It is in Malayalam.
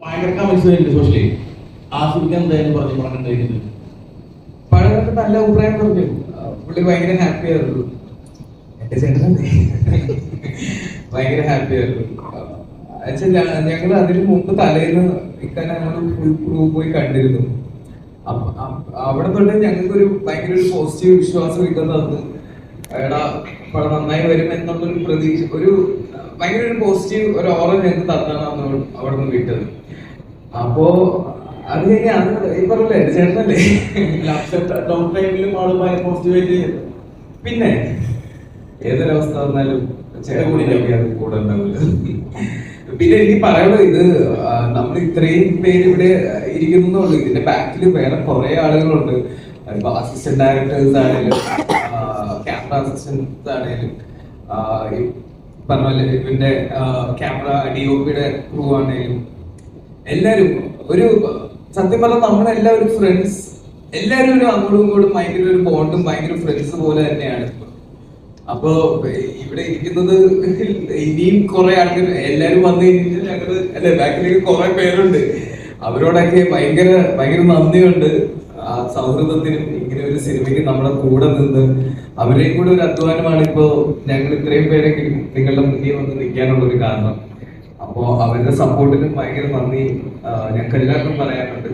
ഭയങ്കര കമന്റ്സ് വരുന്നുണ്ട് സോഷ്യലി. ആസിഫിക്ക് എന്തായാലും പറഞ്ഞു പറഞ്ഞിട്ടുണ്ടായിരുന്നു. പഴയൊക്കെ നല്ല അഭിപ്രായം പറഞ്ഞു. പുള്ളി ഭയങ്കര ഹാപ്പി ആയിരുന്നു. എന്റെ ചേട്ടനല്ലേ ഭയങ്കര ഹാപ്പി ആയിരുന്നു. ഞങ്ങൾ അതിന് മുമ്പ് തലേന്ന് ഫുൾ ക്രൂ പോയി കണ്ടിരുന്നു. അവിടെ തൊട്ട് ഞങ്ങൾക്കൊരു ഭയങ്കര ഒരു പോസിറ്റീവ് വിശ്വാസം കിട്ടുന്ന തന്നു. എടാ പടം നന്നായി വരും എന്നുള്ളൊരു പ്രതീക്ഷ, ഒരു ഭയങ്കര ഒരു പോസിറ്റീവ് ഒരു ഓറ ഞങ്ങൾക്ക് തന്നാണ് അവിടെ നിന്ന് വിട്ടത്. അപ്പോ അത് കഴിഞ്ഞാൽ ഈ പറഞ്ഞല്ലേ എന്റെ ചേട്ടനല്ലേ ലോങ് ടൈമിലും ആള് ഭയങ്കര പോസിറ്റീവായിട്ട് പിന്നെ ഏതൊരവസ്ഥ വന്നാലും ചേട്ടൻ കൂടെ ഉണ്ടാവില്ല. പിന്നെ എനിക്ക് പറയാനുള്ളത് ഇത് നമ്മൾ ഇത്രയും പേര് ഇവിടെ ഇരിക്കുന്നുള്ളൂ. ഇതിന്റെ ബാക്കിൽ വേറെ കുറെ ആളുകളുണ്ട്. അസിസ്റ്റന്റ് ഡയറക്ടേഴ്സ് ആണെങ്കിലും ക്യാമറ അസിസ്റ്റൻസ് ആണെങ്കിലും പറഞ്ഞ പോലെ ഇതിന്റെ ക്യാമറ DOP-യുടെ ക്രൂ ആണെങ്കിലും എല്ലാരും ഒരു സത്യം പറഞ്ഞാൽ നമ്മളെല്ലാവരും ഫ്രണ്ട്സ്, എല്ലാവരും ഒരു അങ്ങോട്ടും ഇങ്ങോട്ടും ഭയങ്കര ഒരു ബോണ്ടും ഭയങ്കര ഫ്രണ്ട്സ് പോലെ തന്നെയാണ്. അപ്പോ ഇവിടെ ഇരിക്കുന്നത് ഇനിയും കുറെ ആൾക്കാർ എല്ലാരും വന്നു കഴിഞ്ഞാൽ ഞങ്ങള് അല്ലെ ബാക്കിലേക്ക് കുറെ പേരുണ്ട്. അവരോടൊക്കെ ഭയങ്കര ഭയങ്കര നന്ദിയുണ്ട്. ആ സൗഹൃദത്തിനും ഇങ്ങനെ ഒരു സിനിമയ്ക്ക് നമ്മുടെ കൂടെ നിന്ന് അവരെയും കൂടെ ഒരു അധ്വാനമാണ് ഇപ്പോ ഞങ്ങൾ ഇത്രയും പേരെങ്കിലും നിങ്ങളുടെ മുന്നിൽ വന്ന് നിൽക്കാനുള്ള ഒരു കാരണം. അപ്പോ അവരുടെ സപ്പോർട്ടിനും ഭയങ്കര നന്ദി ഞങ്ങൾക്ക് എല്ലാവർക്കും പറയാനുണ്ട്.